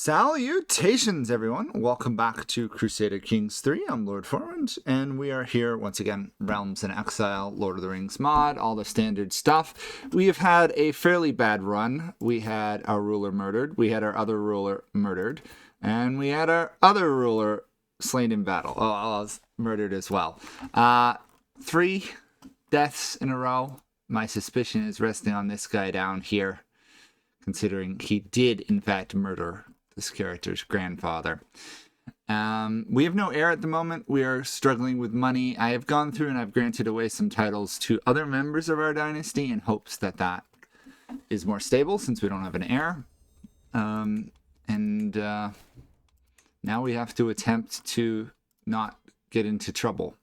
Salutations, everyone! Welcome back to Crusader Kings 3. I'm Lord Forward, and we are here once again. Realms in Exile, Lord of the Rings mod, all the standard stuff. We have had a fairly bad run. We had our ruler murdered, we had our other ruler murdered, and we had our other ruler slain in battle. Murdered as well. 3 deaths in a row. My suspicion is resting on this guy down here, considering he did in fact murder this character's grandfather. We have no heir at the moment. We are struggling with money. I have gone through and I've granted away some titles to other members of our dynasty in hopes that that is more stable since we don't have an heir. Now we have to attempt to not get into trouble,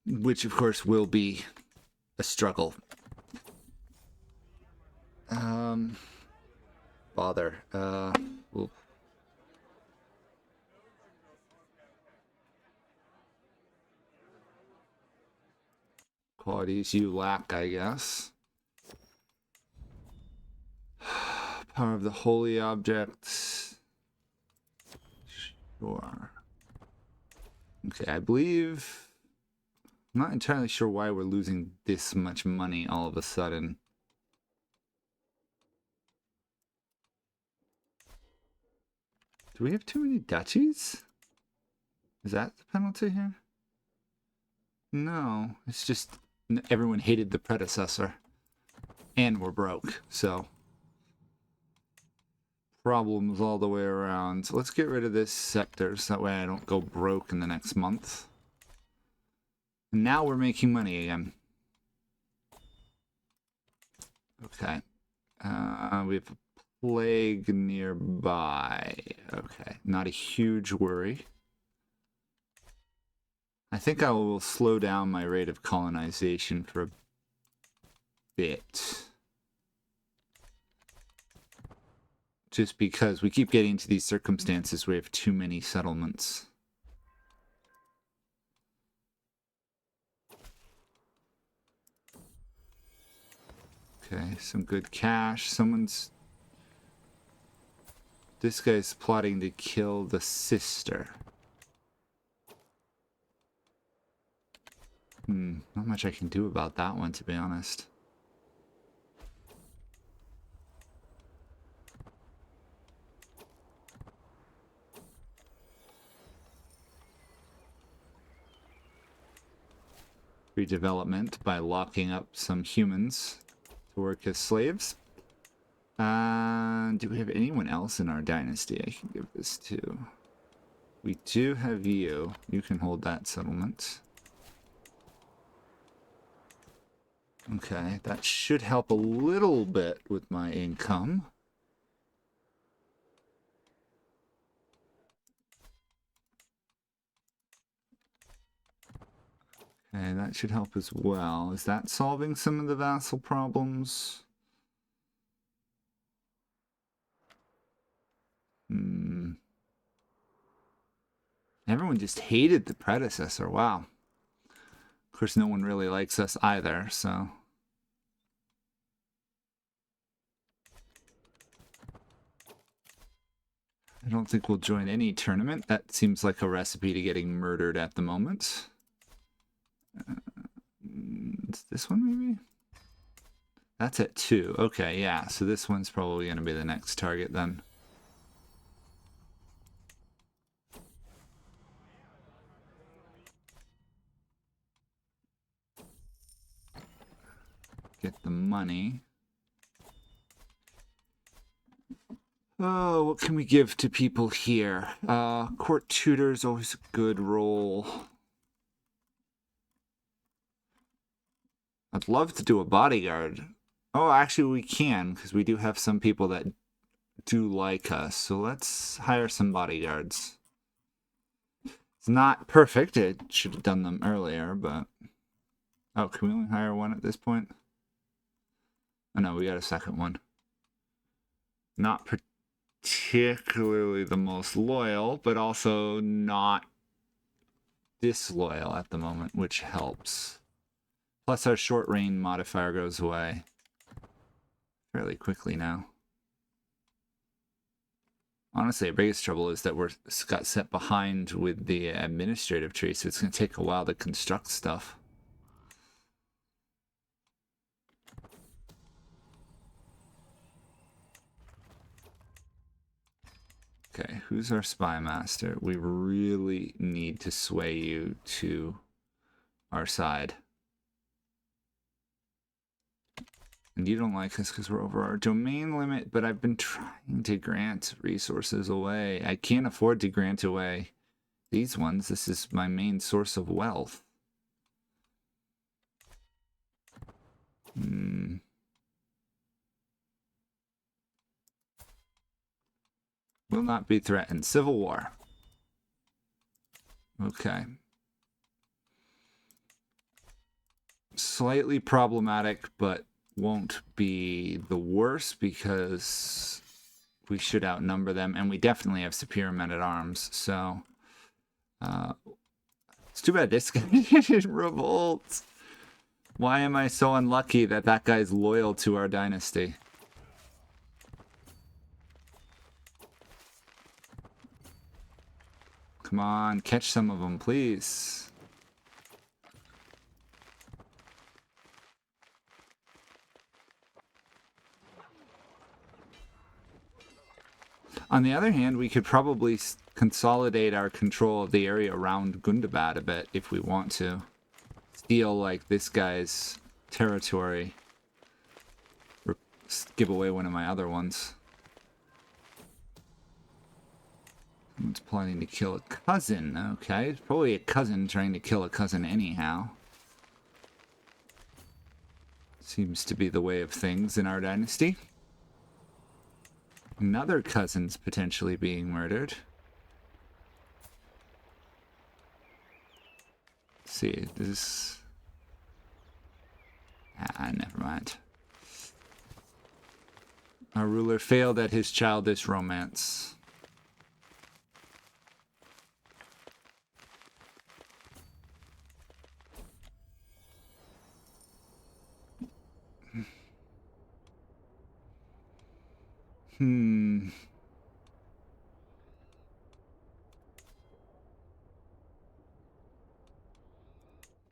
which of course will be a struggle. Bother. Qualities you lack, I guess. Power of the holy objects. Sure. Okay, I believe... I'm not entirely sure why we're losing this much money all of a sudden. Do we have too many duchies? Is that the penalty here? No, it's just everyone hated the predecessor. And we're broke, so... Problems all the way around. So let's get rid of this scepter so that way I don't go broke in the next month. And now we're making money again. Okay. We have plague nearby. Okay, not a huge worry. I think I will slow down my rate of colonization for a bit. Just because we keep getting into these circumstances where we have too many settlements. Okay, some good cash. This guy's plotting to kill the sister. Not much I can do about that one, to be honest. Redevelopment by locking up some humans to work as slaves. Do we have anyone else in our dynasty I can give this to? We do have you. You can hold that settlement. Okay, that should help a little bit with my income. Okay, that should help as well. Is that solving some of the vassal problems? Everyone just hated the predecessor. Wow. Of course, no one really likes us either, so... I don't think we'll join any tournament. That seems like a recipe to getting murdered at the moment. This one, maybe? That's at 2. Okay, yeah. So this one's probably going to be the next target then. Get the money. Oh, what can we give to people here? Court tutor is always a good role. I'd love to do a bodyguard. Oh, actually we can, because we do have some people that do like us. So let's hire some bodyguards. It's not perfect. I should have done them earlier, but... Oh, can we only hire one at this point? Oh no, we got a second one. Not particularly the most loyal, but also not disloyal at the moment, which helps. Plus our short range modifier goes away fairly quickly now. Honestly, the biggest trouble is that we're got set behind with the administrative tree, so it's going to take a while to construct stuff. Okay, who's our spy master? We really need to sway you to our side. And you don't like us because we're over our domain limit, but I've been trying to grant resources away. I can't afford to grant away these ones. This is my main source of wealth. Will not be threatened. Civil war. Okay. Slightly problematic, but won't be the worst because we should outnumber them, and we definitely have superior men-at-arms, so it's too bad this guy didn't revolt. Why am I so unlucky that that guy's loyal to our dynasty? Come on, catch some of them, please. On the other hand, we could probably consolidate our control of the area around Gundabad a bit if we want to. Steal, like, this guy's territory. Or give away one of my other ones. Someone's planning to kill a cousin. Okay, it's probably a cousin trying to kill a cousin anyhow. Seems to be the way of things in our dynasty. Another cousin's potentially being murdered. Let's see, this... never mind. Our ruler failed at his childish romance.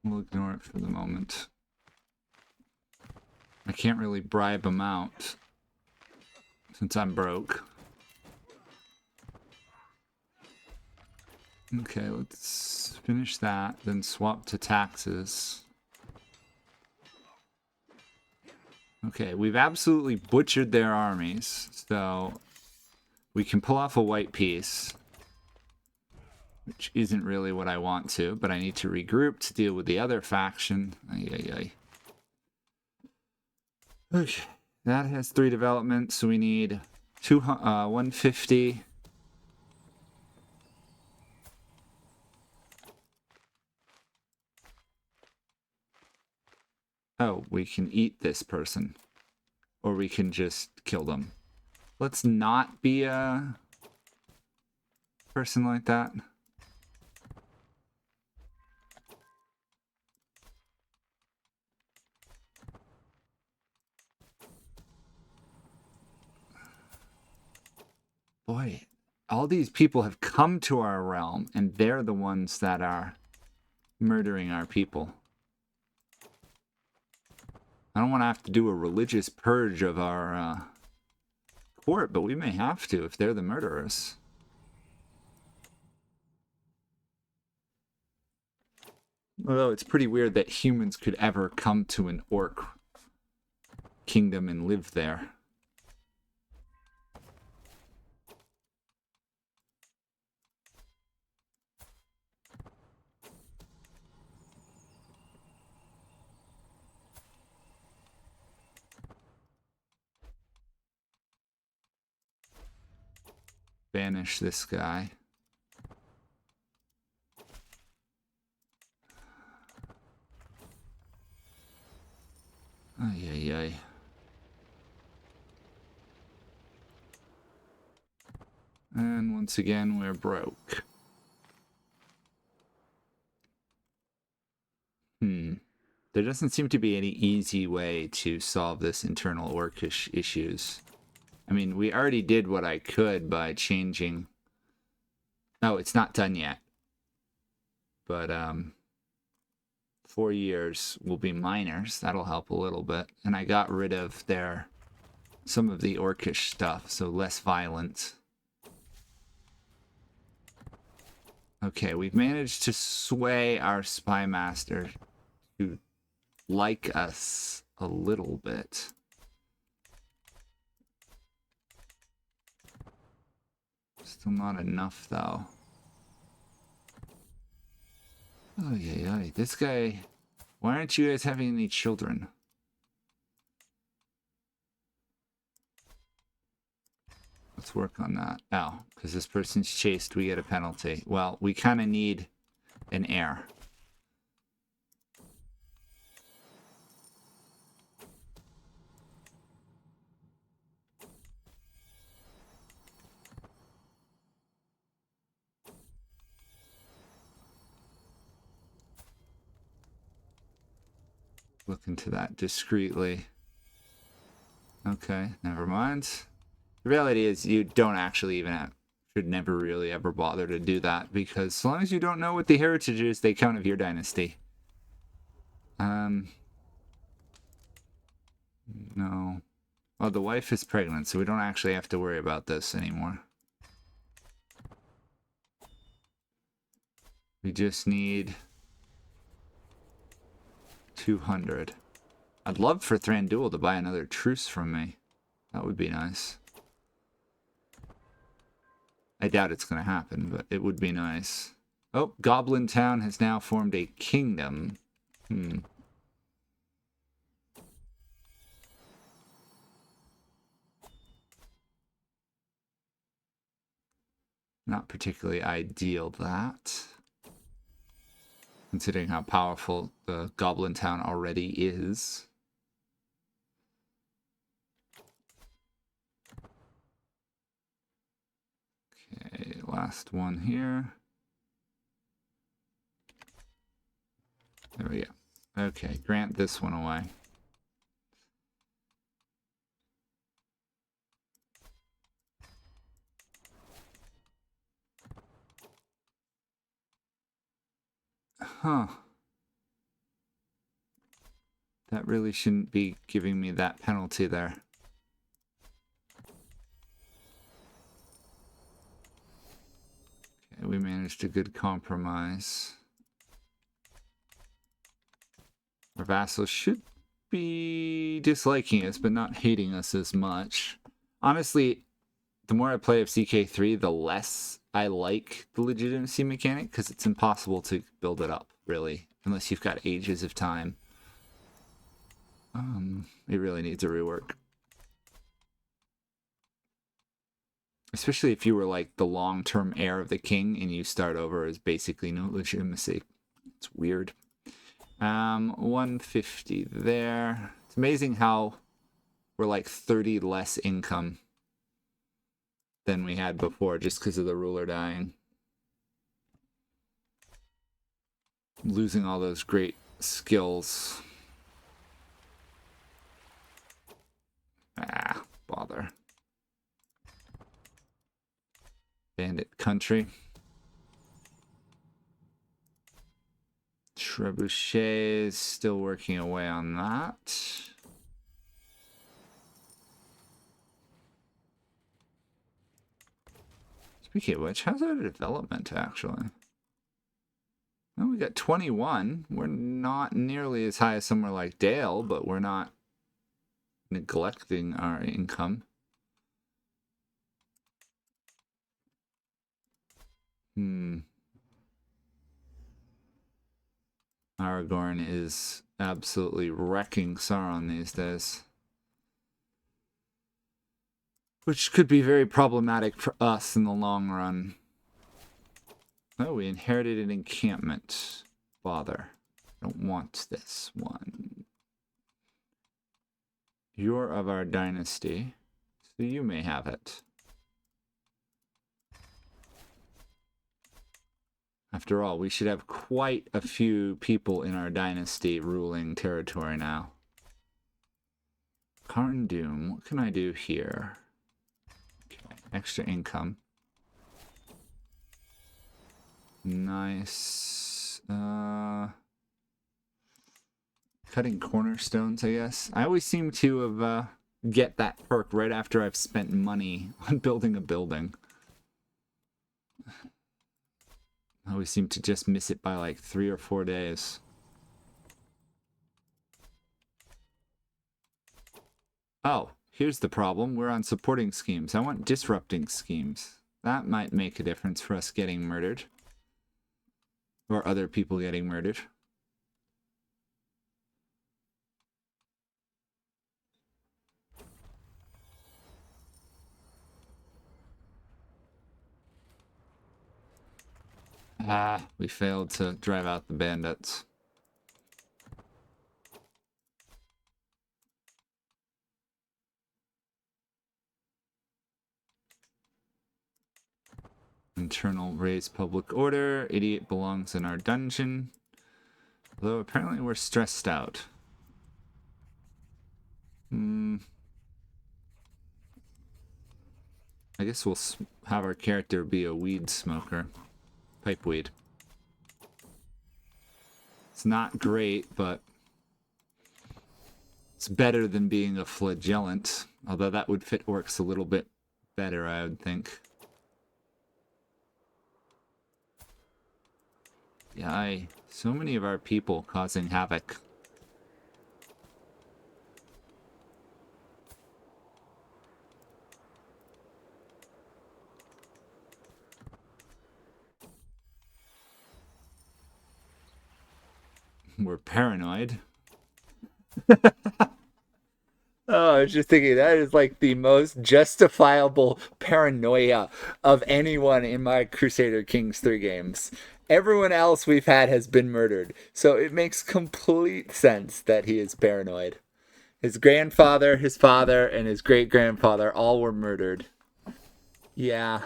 We'll ignore it for the moment. I can't really bribe him out since I'm broke. Okay, let's finish that, then swap to taxes. Okay, we've absolutely butchered their armies, so we can pull off a white peace, which isn't really what I want to, but I need to regroup to deal with the other faction. Okay, that has 3 developments, so we need 150. Oh, we can eat this person. Or we can just kill them. Let's not be a person like that. Boy, all these people have come to our realm, and they're the ones that are murdering our people. I don't want to have to do a religious purge of our court, but we may have to if they're the murderers. Although it's pretty weird that humans could ever come to an orc kingdom and live there. Banish this guy. Ay. And once again, we're broke. There doesn't seem to be any easy way to solve this internal orcish issues. I I mean, we already did what I could by changing. Oh, it's not done yet. But 4 years will be minors. That'll help a little bit. And I got rid of some of the orcish stuff, so less violence. Okay, we've managed to sway our spy master to like us a little bit. Still not enough, though. Oh, yeah. This guy... Why aren't you guys having any children? Let's work on that. Oh, because this person's chased, we get a penalty. Well, we kind of need an heir. Look into that discreetly. Okay, never mind. The reality is you don't actually even should never really ever bother to do that, because as long as you don't know what the heritage is, they count of your dynasty. No. Oh, the wife is pregnant, so we don't actually have to worry about this anymore. We just need 200. I'd love for Thranduil to buy another truce from me. That would be nice. I doubt it's going to happen, but it would be nice. Oh, Goblin Town has now formed a kingdom. Not particularly ideal, that. Considering how powerful the Goblin Town already is. Okay, last one here. There we go. Okay, grant this one away. Huh. That really shouldn't be giving me that penalty there. Okay, we managed a good compromise. Our vassals should be disliking us, but not hating us as much. Honestly, the more I play of CK3, the less I like the legitimacy mechanic, because it's impossible to build it up, really, unless you've got ages of time. It really needs a rework. Especially if you were like the long-term heir of the king and you start over as basically no legitimacy. It's weird. 150 there. It's amazing how we're like 30 less income than we had before just because of the ruler dying. Losing all those great skills. Ah, bother. Bandit country. Trebuchet is still working away on that. Speaking of which, how's our development actually? Well, we got 21. We're not nearly as high as somewhere like Dale, but we're not neglecting our income. Aragorn is absolutely wrecking Sauron these days. Which could be very problematic for us in the long run. Oh, we inherited an encampment. Bother. Don't want this one. You're of our dynasty, so you may have it. After all, we should have quite a few people in our dynasty ruling territory now. Carn Doom, what can I do here? Extra income. Nice. Cutting cornerstones, I guess. I always seem to have get that perk right after I've spent money on building a building. I always seem to just miss it by like 3 or 4 days. Oh, here's the problem. We're on supporting schemes. I want disrupting schemes. That might make a difference for us getting murdered. Or other people getting murdered. Ah, we failed to drive out the bandits. Internal raise public order. Idiot belongs in our dungeon. Although apparently we're stressed out. I guess we'll have our character be a weed smoker. Pipe weed. It's not great, but it's better than being a flagellant. Although that would fit orcs a little bit better, I would think. Yeah, so many of our people causing havoc. We're paranoid. Oh, I was just thinking that is like the most justifiable paranoia of anyone in my Crusader Kings 3 games. Everyone else we've had has been murdered, so it makes complete sense that he is paranoid. His grandfather, his father, and his great-grandfather all were murdered. Yeah.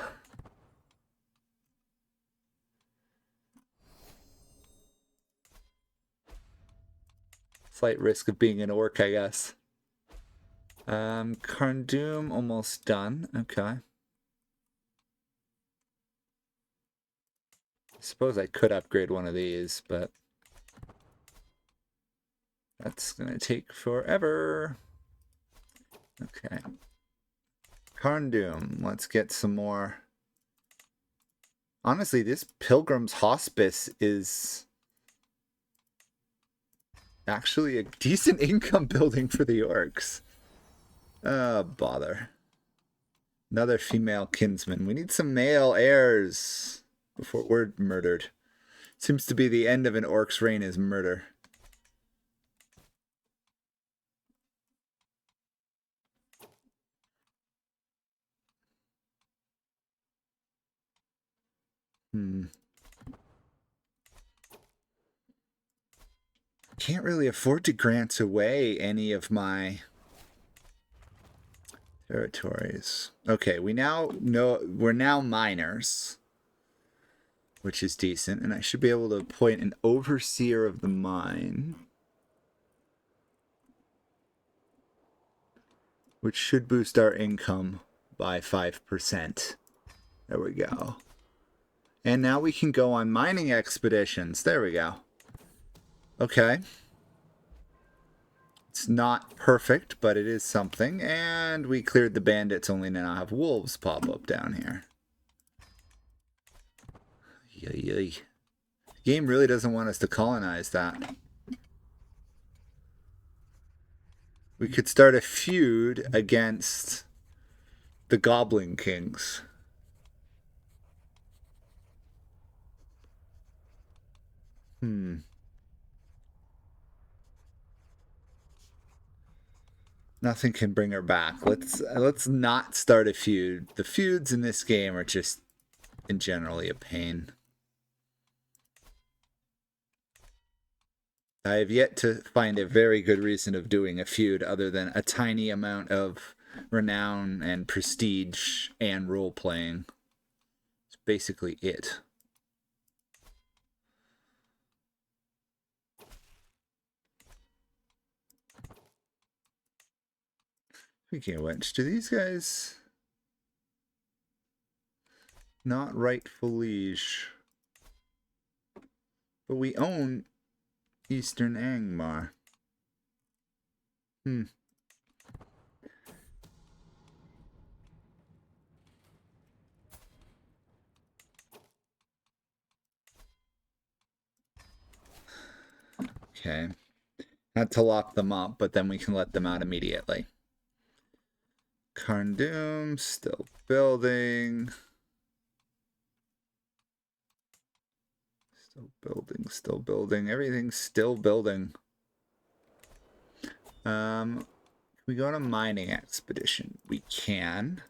Slight risk of being an orc, I guess. Carndoom almost done. Okay. I suppose I could upgrade one of these, but that's gonna take forever. Okay. Carndoom, let's get some more. Honestly, this Pilgrim's Hospice is actually a decent income building for the orcs. Bother. Another female kinsman. We need some male heirs before we're murdered. Seems to be the end of an orc's reign is murder. Can't really afford to grant away any of my territories. Okay, we now know we're now miners, which is decent, and I should be able to appoint an overseer of the mine, which should boost our income by 5%. There we go. And now we can go on mining expeditions. There we go. Okay. It's not perfect, but it is something. And we cleared the bandits, only now have wolves pop up down here. Yay. The game really doesn't want us to colonize that. We could start a feud against the Goblin Kings. Nothing can bring her back. Let's not start a feud. The feuds in this game are just in generally a pain. I have yet to find a very good reason of doing a feud other than a tiny amount of renown and prestige and role playing. It's basically it. Speaking of which, do these guys... Not rightful liege. But we own Eastern Angmar. Okay. Had to lock them up, but then we can let them out immediately. Carndum, still building. Still building. Everything's still building. We go on a mining expedition. We can.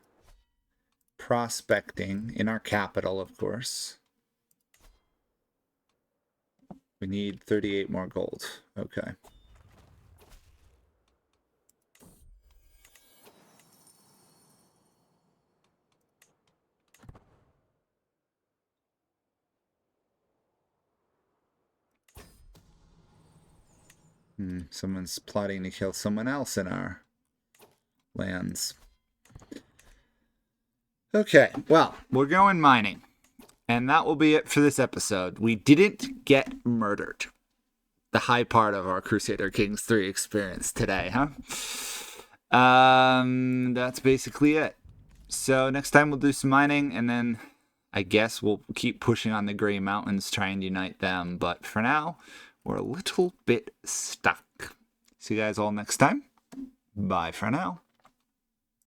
Prospecting in our capital, of course. We need 38 more gold. Okay. Someone's plotting to kill someone else in our lands. Okay, well, we're going mining. And that will be it for this episode. We didn't get murdered. The high part of our Crusader Kings 3 experience today, huh? That's basically it. So next time we'll do some mining, and then I guess we'll keep pushing on the Grey Mountains, try and unite them. But for now, we're a little bit stuck. See you guys all next time. Bye for now.